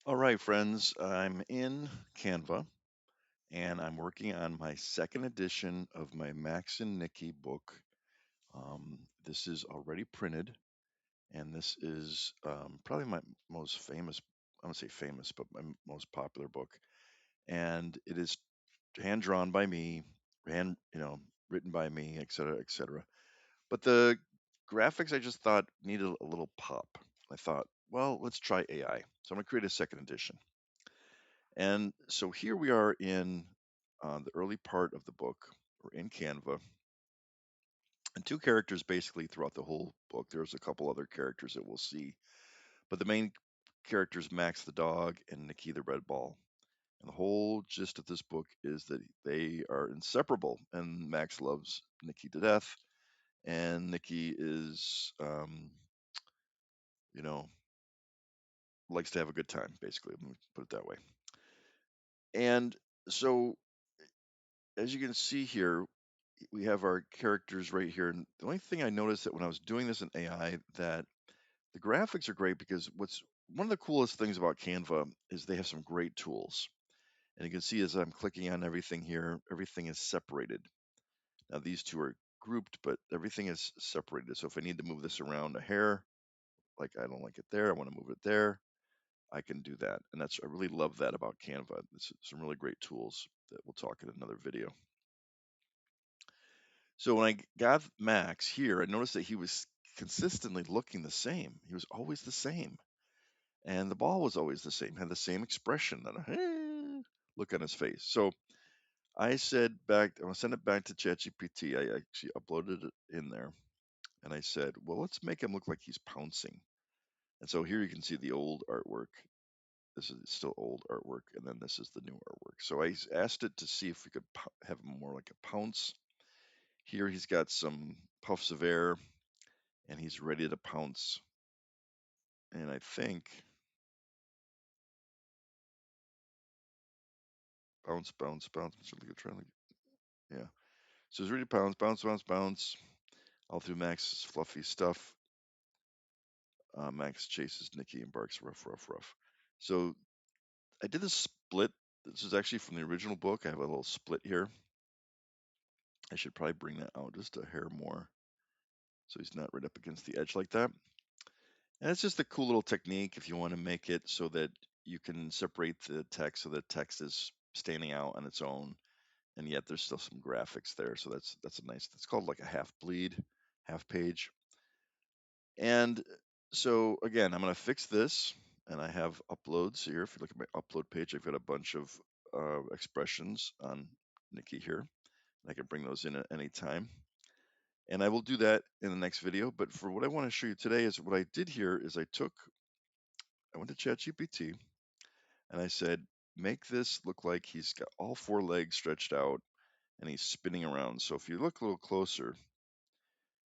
All right, friends, I'm in Canva and I'm working on my second edition of my Max and Nikki book. This is already printed, and this is probably my most famous, I don't say famous, but my most popular book. And it is hand drawn by me, written by me, et cetera, et cetera. But the graphics I just thought needed a little pop. I thought, well, let's try AI. So I'm going to create a second edition. And so here we are in the early part of the book. We're in Canva, and two characters basically throughout the whole book. There's a couple other characters that we'll see, but the main characters Max the dog and Nikki the red ball. And the whole gist of this book is that they are inseparable, and Max loves Nikki to death, and Nikki is, you know, likes to have a good time. Basically, let me put it that way. And so, as you can see here, we have our characters right here. And the only thing I noticed that when I was doing this in AI, that the graphics are great because what's one of the coolest things about Canva is they have some great tools. And you can see as I'm clicking on everything here, everything is separated. Now these two are grouped, but everything is separated. So if I need to move this around a hair, like I don't like it there, I want to move it there, I can do that. And I really love that about Canva. It's some really great tools that we'll talk in another video. So when I got Max here, I noticed that he was consistently looking the same. He was always the same. And the ball was always the same, had the same expression, that look on his face. So I said back, I'm gonna send it back to ChatGPT. I actually uploaded it in there. And I said, well, let's make him look like he's pouncing. And so here you can see the old artwork. This is still old artwork. And then this is the new artwork. So asked it to see if we could have him more like a pounce. Here he's got some puffs of air and he's ready to pounce. And I think bounce, bounce, bounce. Yeah. So he's ready to pounce, bounce, bounce, bounce, all through Max's fluffy stuff. Max chases Nikki and barks rough, rough, rough. So I did a split. This is actually from the original book. I have a little split here. I should probably bring that out just a hair more so he's not right up against the edge like that. And it's just a cool little technique if you want to make it so that you can separate the text so the text is standing out on its own and yet there's still some graphics there. So that's a nice. It's called like a half bleed, half page. And so again, I'm going to fix this, and I have uploads here. If you look at my upload page, I've got a bunch of expressions on Nikki here. And I can bring those in at any time. And I will do that in the next video. But for what I want to show you today is what I did here is I went to ChatGPT and I said, make this look like he's got all four legs stretched out and he's spinning around. So if you look a little closer,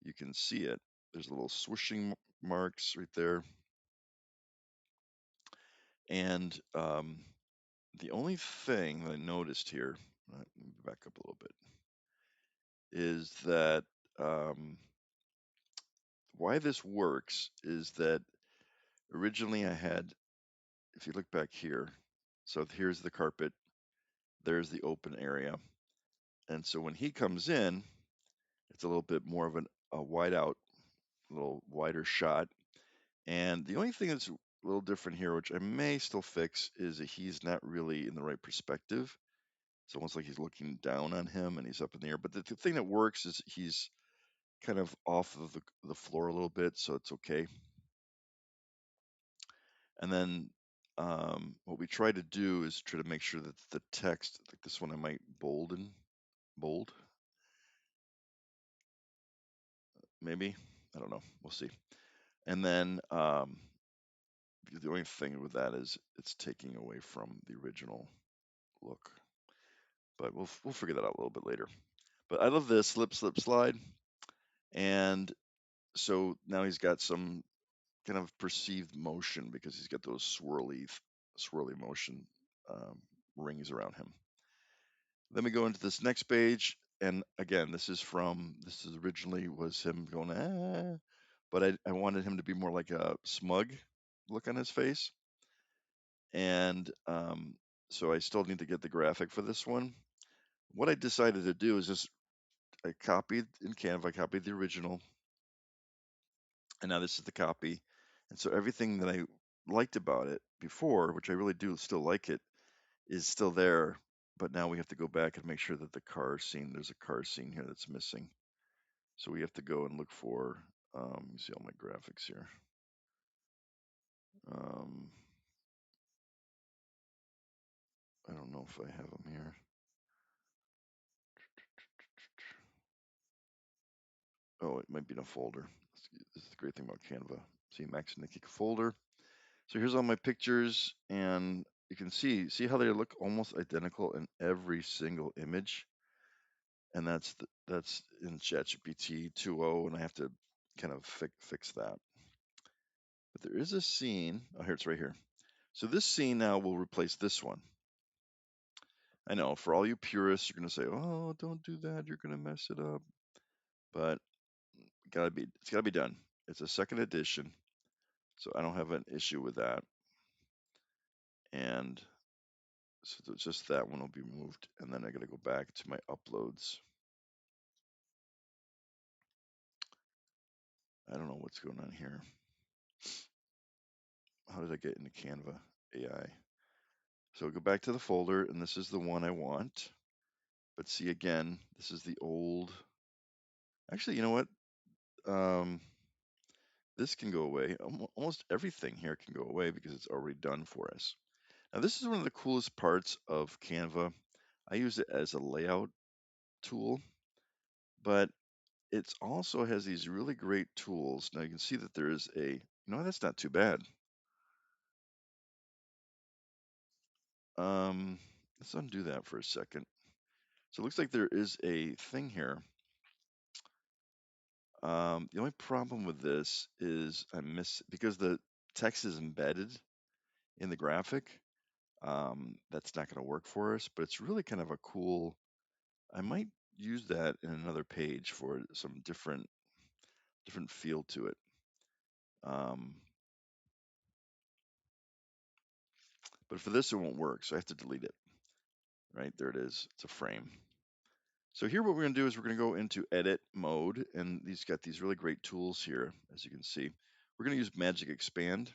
you can see it. There's little swooshing marks right there. And the only thing that I noticed here, let me back up a little bit, is that um, why this works is that originally I had, if you look back here, so here's the carpet, there's the open area. And so when he comes in, it's a little bit more of a wide out, a little wider shot. And the only thing that's a little different here, which I may still fix, is that he's not really in the right perspective. It's almost like he's looking down on him and he's up in the air. But the thing that works is he's kind of off of the floor a little bit, so it's okay. And then what we try to do is try to make sure that the text, like this one, I might bold, maybe. I don't know. We'll see. And then the only thing with that is it's taking away from the original look. But we'll figure that out a little bit later. But I love this slip, slip, slide. And so now he's got some kind of perceived motion because he's got those swirly motion rings around him. Then we go into this next page, and again, this is originally was him going but I wanted him to be more like a smug look on his face. And so I still need to get the graphic for this one. What I decided to do is just I copied in Canva, I copied the original, and now this is the copy. And so everything that I liked about it before, which I really do still like it, is still there. But now we have to go back and make sure that the car scene, there's a car scene here that's missing. So we have to go and look for, let me see all my graphics here. Um, I don't know if I have them here. Oh, it might be in a folder. This is the great thing about Canva. See, Max and Nikki folder. So here's all my pictures, and you can see how they look almost identical in every single image, and that's in ChatGPT 2.0, and I have to kind of fix that. But there is a scene. Oh, here it's right here. So this scene now will replace this one. I know for all you purists, you're gonna say, "Oh, don't do that. You're gonna mess it up." But it's gotta be done. It's a second edition, so I don't have an issue with that. And so just that one will be removed, and then I got to go back to my uploads. I don't know what's going on here. How did I get into Canva AI? So go back to the folder, and this is the one I want. But see again, this is the old. Actually, you know what? Um, this can go away. Almost everything here can go away because it's already done for us. Now, this is one of the coolest parts of Canva. I use it as a layout tool, but it also has these really great tools. Now you can see that there is that's not too bad. Let's undo that for a second. So it looks like there is a thing here. The only problem with this is because the text is embedded in the graphic. That's not going to work for us, but it's really kind of a cool. I might use that in another page for some different feel to it. Um, but for this, it won't work, so I have to delete it. Right there, it is. It's a frame. So here, what we're going to do is we're going to go into edit mode, and these got these really great tools here, as you can see. We're going to use Magic Expand,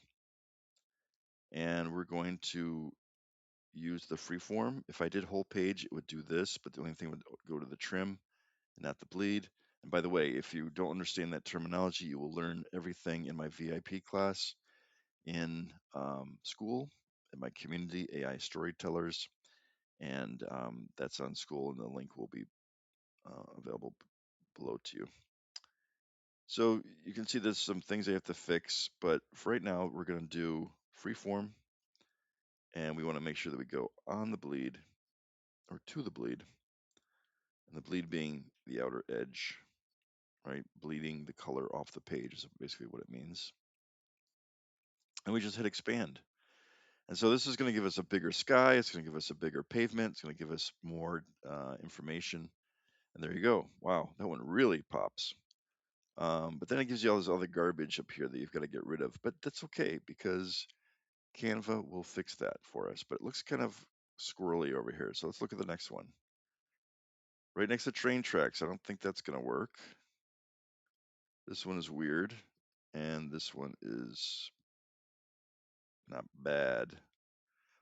and we're going to use the freeform. If I did whole page, it would do this, but the only thing would go to the trim and not the bleed. And by the way, if you don't understand that terminology, you will learn everything in my VIP class in school, in my community, AI Storytellers, and that's on school, and the link will be available below to you. So you can see there's some things I have to fix, but for right now, we're going to do freeform, and we want to make sure that we go on the bleed or to the bleed, and the bleed being the outer edge, right? Bleeding the color off the page is basically what it means. And we just hit expand. And so this is going to give us a bigger sky. It's going to give us a bigger pavement. It's going to give us more information. And there you go. Wow, that one really pops. But then it gives you all this other garbage up here that you've got to get rid of. But that's okay because Canva will fix that for us. But it looks kind of squirrely over here. So let's look at the next one. Right next to train tracks. I don't think that's going to work. This one is weird. And this one is not bad.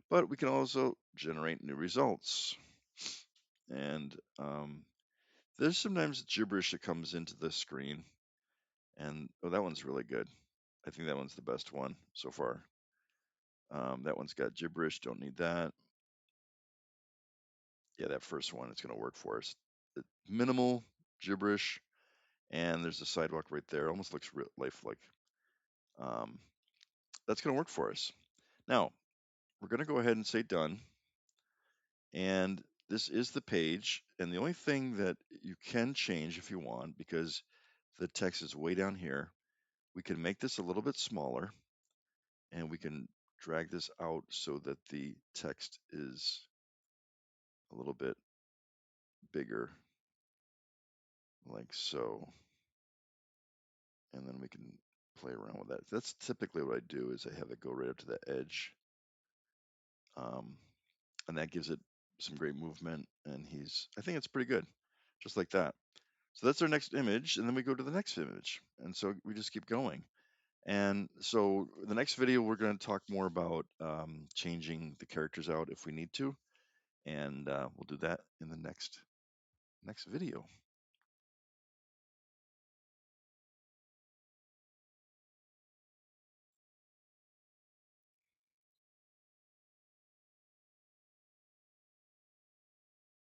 But we can also generate new results. And there's sometimes gibberish that comes into the screen. And oh, that one's really good. I think that one's the best one so far. That one's got gibberish. Don't need that. Yeah, that first one is going to work for us. Minimal gibberish, and there's a sidewalk right there. Almost looks lifelike. Um, that's going to work for us. Now we're going to go ahead and say done. And this is the page. And the only thing that you can change if you want, because the text is way down here, we can make this a little bit smaller, and we can drag this out so that the text is a little bit bigger, like so. And then we can play around with that. That's typically what I do is I have it go right up to the edge. um, and that gives it some great movement. And I think it's pretty good, just like that. So that's our next image, and then we go to the next image, and so we just keep going. And so the next video, we're going to talk more about changing the characters out if we need to, and we'll do that in the next video.